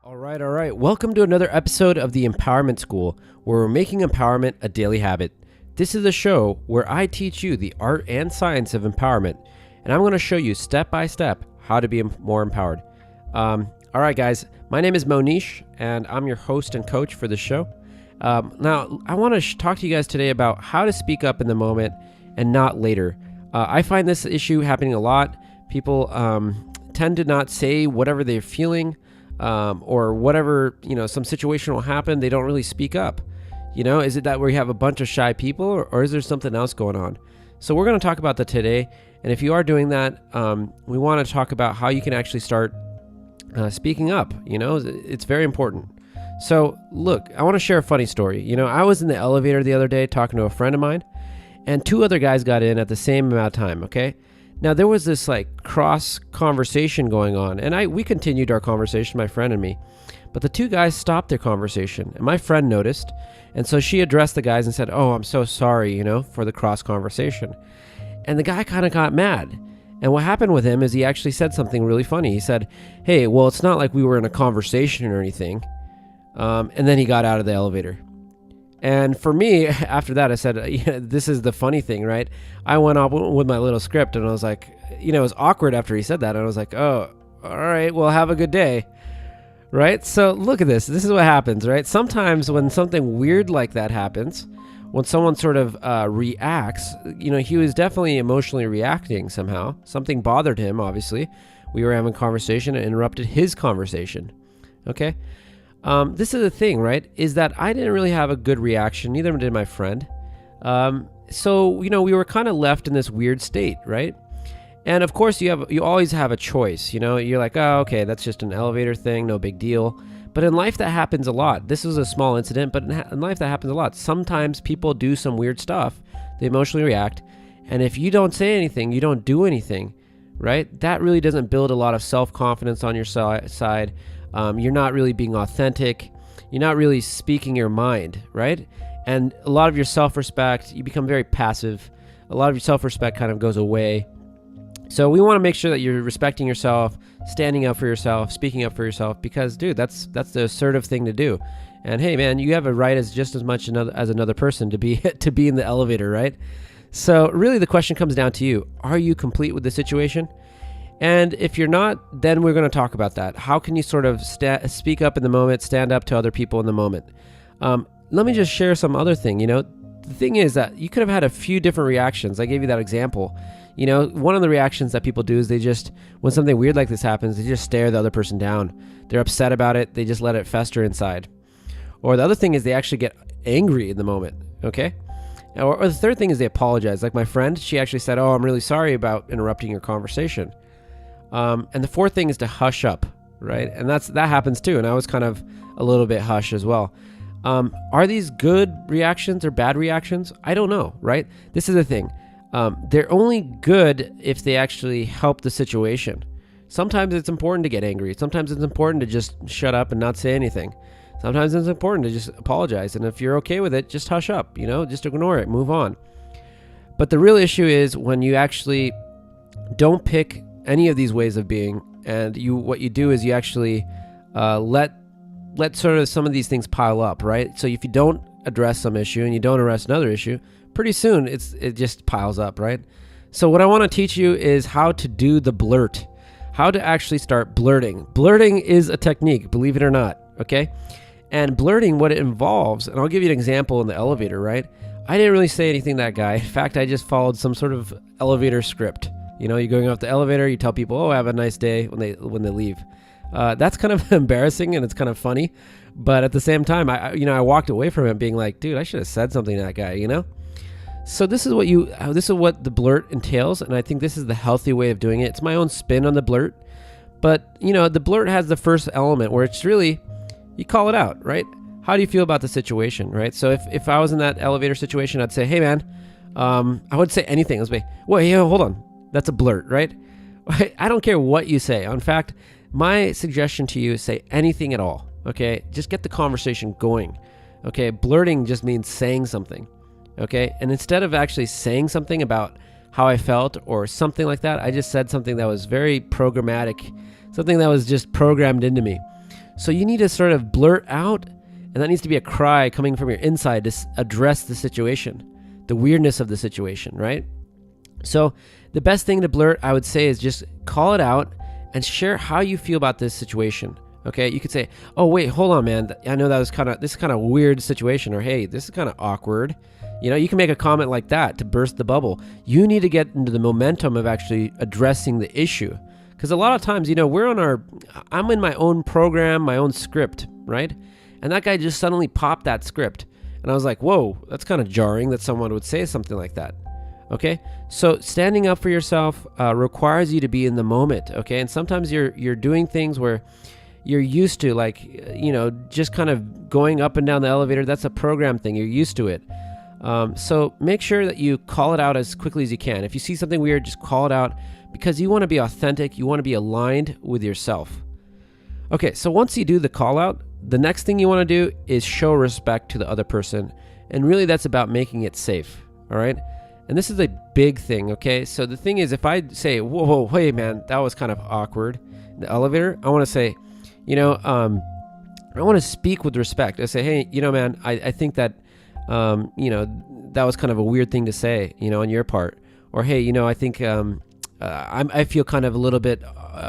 All right. Welcome to another episode of the Empowerment School, where we're making empowerment a daily habit. This is a show where I teach you the art and science of empowerment, and I'm going to show you step by step how to be more empowered. All right, guys, my name is Monish, and I'm your host and coach for the show. Now, I want to talk to you guys today about how to speak up in the moment and not later. I find this issue happening a lot. People tend to not say whatever they're feeling. Or whatever, some situation will happen, they don't really speak up. Is it that we have a bunch of shy people or is there something else going on? So we're going to talk about that today. And if you are doing that, we want to talk about how you can actually start speaking up. It's very important. So look, I want to share a funny story. I was in the elevator the other day talking to a friend of mine, and two other guys got in at the same amount of time. Okay. Now, there was this cross conversation going on, and we continued our conversation, my friend and me, but the two guys stopped their conversation, and my friend noticed, and so she addressed the guys and said, "Oh, I'm so sorry, for the cross conversation." And the guy kind of got mad, and what happened with him is he actually said something really funny. He said, "Hey, well, it's not like we were in a conversation or anything," and then he got out of the elevator. And for me, after that, I said, this is the funny thing, right? I went up with my little script, and I was like, it was awkward after he said that. And I was like, oh, all right, well, have a good day, right? So look at this. This is what happens, right? Sometimes when something weird like that happens, when someone sort of reacts, he was definitely emotionally reacting somehow. Something bothered him, obviously. We were having a conversation and interrupted his conversation, okay? This is the thing, right? Is that I didn't really have a good reaction. Neither did my friend. So we were kind of left in this weird state, right? And of course, you always have a choice. You're like, oh, okay, that's just an elevator thing, no big deal. But in life, that happens a lot. This was a small incident, but in life, that happens a lot. Sometimes people do some weird stuff. They emotionally react. And if you don't say anything, you don't do anything, right? That really doesn't build a lot of self-confidence on your side. You're not really being authentic. You're not really speaking your mind, right? And a lot of your self-respect, you become very passive. A lot of your self-respect kind of goes away. So we want to make sure that you're respecting yourself, standing up for yourself, speaking up for yourself, because, dude, that's the assertive thing to do. And hey, man, you have a right as just as much as another person to be in the elevator, right? So really the question comes down to you. Are you complete with the situation? And if you're not, then we're going to talk about that. How can you sort of speak up in the moment, stand up to other people in the moment? Let me just share some other thing. The thing is that you could have had a few different reactions. I gave you that example. One of the reactions that people do is when something weird like this happens, they just stare the other person down. They're upset about it. They just let it fester inside. Or the other thing is they actually get angry in the moment. Okay. Or the third thing is they apologize. Like my friend, she actually said, "Oh, I'm really sorry about interrupting your conversation." And the fourth thing is to hush up, right? And that happens too. And I was kind of a little bit hush as well. Are these good reactions or bad reactions? I don't know, right? This is the thing. They're only good if they actually help the situation. Sometimes it's important to get angry. Sometimes it's important to just shut up and not say anything. Sometimes it's important to just apologize. And if you're okay with it, just hush up, just ignore it, move on. But the real issue is when you actually don't pick any of these ways of being, and what you do is you actually let sort of some of these things pile up, right? So if you don't address some issue and you don't address another issue, pretty soon it just piles up, right? So what I want to teach you is how to do the blurt, how to actually start blurting. Blurting is a technique, believe it or not, okay? And blurting, what it involves, and I'll give you an example in the elevator, right? I didn't really say anything to that guy. In fact, I just followed some sort of elevator script. You're going up the elevator, you tell people, "Oh, have a nice day," when they leave. That's kind of embarrassing and it's kind of funny, but at the same time, I walked away from it being like, dude, I should have said something to that guy, So this is what the blurt entails, and I think this is the healthy way of doing it. It's my own spin on the blurt, but the blurt has the first element where it's really, you call it out, right? How do you feel about the situation, right? So if I was in that elevator situation, I'd say, "Hey, man," I would say anything. I'd say, "Wait, hold on. That's a blurt, right?" I don't care what you say. In fact, my suggestion to you is say anything at all, okay? Just get the conversation going, okay? Blurting just means saying something, okay? And instead of actually saying something about how I felt or something like that, I just said something that was very programmatic, something that was just programmed into me. So you need to sort of blurt out, and that needs to be a cry coming from your inside to address the situation, the weirdness of the situation, right? So the best thing to blurt, I would say, is just call it out and share how you feel about this situation. Okay, you could say, "Oh wait, hold on, man. I know this is kind of weird situation," or "Hey, this is kind of awkward." You can make a comment like that to burst the bubble. You need to get into the momentum of actually addressing the issue, because a lot of times, I'm in my own program, my own script, right? And that guy just suddenly popped that script, and I was like, "Whoa, that's kind of jarring that someone would say something like that." Okay, so standing up for yourself requires you to be in the moment. Okay, and sometimes you're doing things where you're used to, just kind of going up and down the elevator. That's a program thing. You're used to it. So make sure that you call it out as quickly as you can. If you see something weird, just call it out, because you want to be authentic. You want to be aligned with yourself. Okay, so once you do the call out, the next thing you want to do is show respect to the other person. And really that's about making it safe. All right. And this is a big thing. Okay. So the thing is, if I say, whoa, hey man, that was kind of awkward in the elevator, I want to say, I want to speak with respect. I say, hey, man, I think that, that was kind of a weird thing to say, on your part. Or, hey, I think I feel kind of a little bit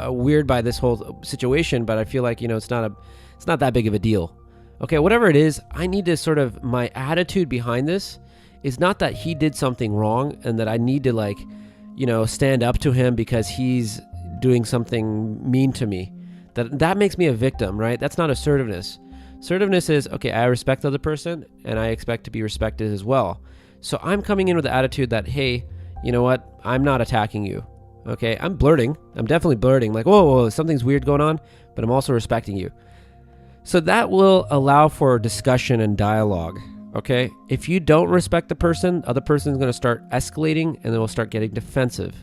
weird by this whole situation, but I feel like, it's not that big of a deal. Okay, whatever it is, I need to my attitude behind this is not that he did something wrong and that I need to stand up to him because he's doing something mean to me. That makes me a victim, right? That's not assertiveness. Assertiveness is, okay, I respect the other person and I expect to be respected as well. So I'm coming in with the attitude that, hey, you know what? I'm not attacking you. Okay, I'm blurting. I'm definitely blurting. Like, whoa, something's weird going on, but I'm also respecting you. So that will allow for discussion and dialogue. Okay, if you don't respect the other person's going to start escalating and they will start getting defensive.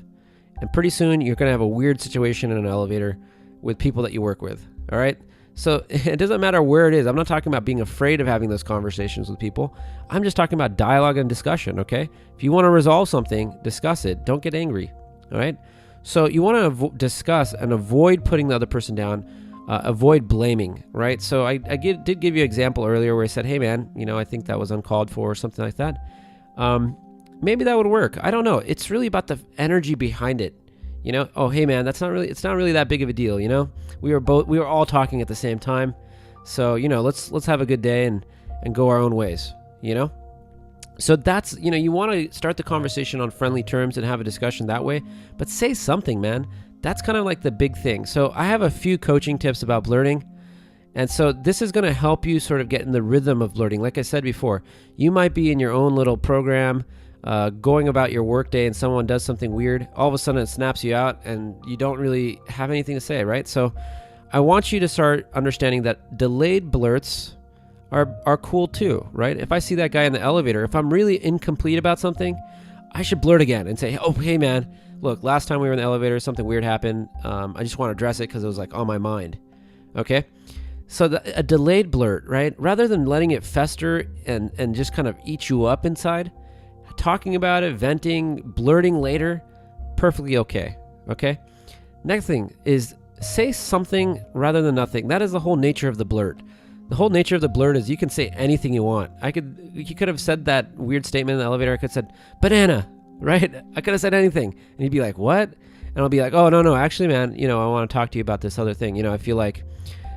And pretty soon you're going to have a weird situation in an elevator with people that you work with. All right. So it doesn't matter where it is. I'm not talking about being afraid of having those conversations with people. I'm just talking about dialogue and discussion. Okay. If you want to resolve something, discuss it. Don't get angry. All right. So you want to discuss and avoid putting the other person down. Avoid blaming, right? So I did give you an example earlier where I said, hey man, I think that was uncalled for or something like that. Maybe that would work. I don't know. It's really about the energy behind it. Oh, hey man, it's not really that big of a deal. We were all talking at the same time. So, let's have a good day and go our own ways, So that's, you want to start the conversation on friendly terms and have a discussion that way, but say something, man. That's kind of like the big thing. So I have a few coaching tips about blurting. And so this is going to help you sort of get in the rhythm of blurting. Like I said before, you might be in your own little program, going about your workday, and someone does something weird. All of a sudden it snaps you out and you don't really have anything to say, right? So I want you to start understanding that delayed blurts are cool too, right? If I see that guy in the elevator, if I'm really incomplete about something, I should blurt again and say, oh, hey man, look, last time we were in the elevator, something weird happened. I just want to address it because it was on my mind. Okay. So a delayed blurt, right? Rather than letting it fester and just kind of eat you up inside, talking about it, venting, blurting later, perfectly okay. Okay. Next thing is say something rather than nothing. That is the whole nature of the blurt. The whole nature of the blurt is you can say anything you want. You could have said that weird statement in the elevator. I could have said banana, right? I could have said anything. And he'd be like, what? And I'll be like, oh, no, actually, man, I want to talk to you about this other thing. I feel like,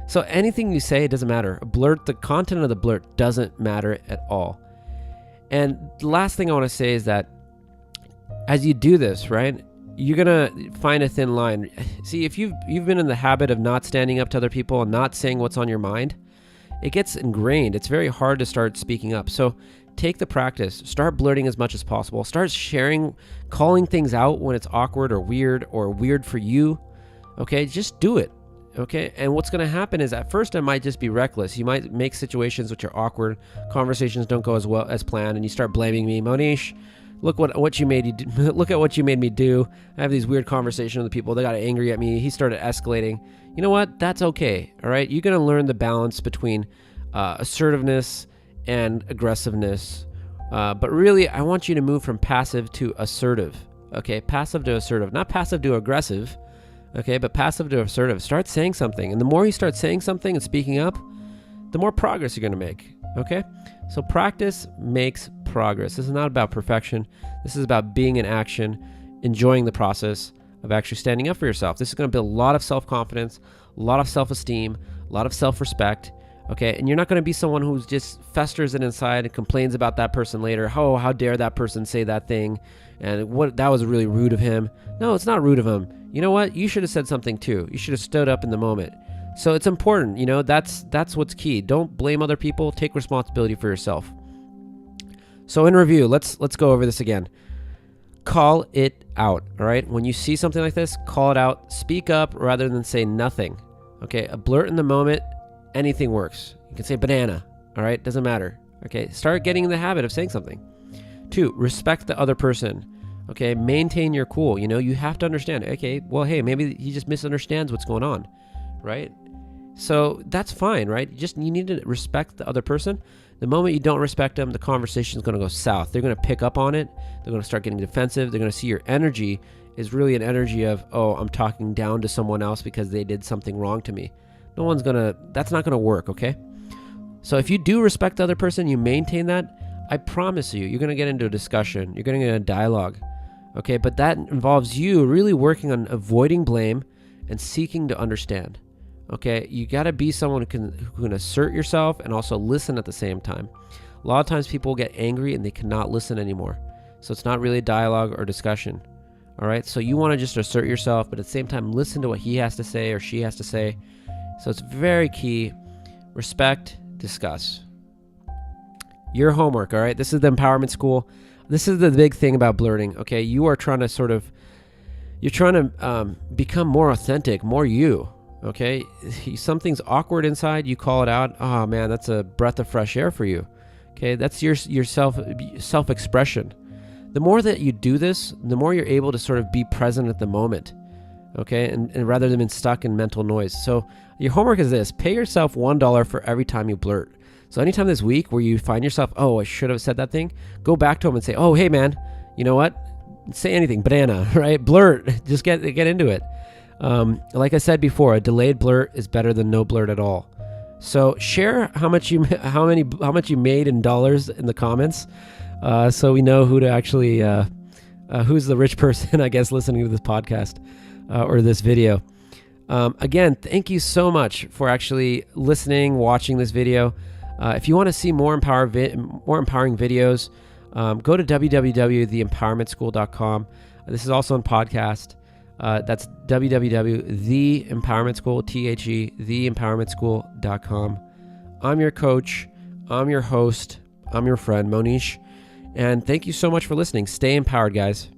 so anything you say, it doesn't matter. The content of the blurt doesn't matter at all. And the last thing I want to say is that as you do this, right, you're going to find a thin line. See, if you've been in the habit of not standing up to other people and not saying what's on your mind, it gets ingrained. It's very hard to start speaking up. So take the practice, start blurting as much as possible, start sharing, calling things out when it's awkward or weird for you. Okay, just do it. Okay, and what's going to happen is at first it might just be reckless. You might make situations which are awkward, conversations don't go as well as planned, and you start blaming me. Monish, look what you made you do. Look at what you made me do. I have these weird conversations with people. They got angry at me. He started escalating. You know what? That's okay. All right, you're going to learn the balance between assertiveness and aggressiveness. But really, I want you to move from passive to assertive. Okay, passive to assertive, not passive to aggressive. Okay, but passive to assertive, start saying something. And the more you start saying something and speaking up, the more progress you're going to make. Okay, so practice makes progress. This is not about perfection. This is about being in action, enjoying the process of actually standing up for yourself. This is going to build a lot of self-confidence, a lot of self-esteem, a lot of self-respect. Okay, and you're not going to be someone who's just festers it inside and complains about that person later. Oh, how dare that person say that thing, and what, that was really rude of him. No, it's not rude of him. You know what? You should have said something too. You should have stood up in the moment. So it's important, that's what's key. Don't blame other people. Take responsibility for yourself. So in review, let's go over this again. Call it out, all right? When you see something like this, call it out. Speak up rather than say nothing. Okay, a blurt in the moment, anything works. You can say banana, all right? Doesn't matter. Okay, start getting in the habit of saying something. 2, respect the other person. Okay, maintain your cool. You have to understand. Okay, well, hey, maybe he just misunderstands what's going on, right? So that's fine, right? You need to respect the other person. The moment you don't respect them, the conversation is going to go south. They're going to pick up on it. They're going to start getting defensive. They're going to see your energy is really an energy of, oh, I'm talking down to someone else because they did something wrong to me. That's not going to work, okay? So if you do respect the other person, you maintain that, I promise you're going to get into a discussion. You're going to get a dialogue, okay? But that involves you really working on avoiding blame and seeking to understand. Okay, you got to be someone who can assert yourself and also listen at the same time. A lot of times people get angry and they cannot listen anymore. So it's not really a dialogue or discussion. All right, so you want to just assert yourself, but at the same time, listen to what he has to say or she has to say. So it's very key. Respect, discuss. Your homework, all right? This is the empowerment school. This is the big thing about blurting, okay? You are trying to become more authentic, more you. Okay, something's awkward inside, you call it out. Oh man, that's a breath of fresh air for you. Okay, that's your self-expression. The more that you do this, the more you're able to sort of be present at the moment. Okay, and rather than being stuck in mental noise. So your homework is this: pay yourself $1 for every time you blurt. So anytime this week where you find yourself, oh, I should have said that thing, go back to him and say, oh, hey man, you know what? Say anything, banana, right? Blurt, just get into it. Like I said before, a delayed blurt is better than no blurt at all. So share how much you made in dollars in the comments, so we know who to actually who's the rich person, I guess, listening to this podcast or this video. Again, thank you so much for actually listening, watching this video. If you want to see more empowering videos, go to www.theempowermentschool.com. This is also on podcast. That's www.theempowermentschool, theempowermentschool.com. I'm your coach. I'm your host. I'm your friend, Monish. And thank you so much for listening. Stay empowered, guys.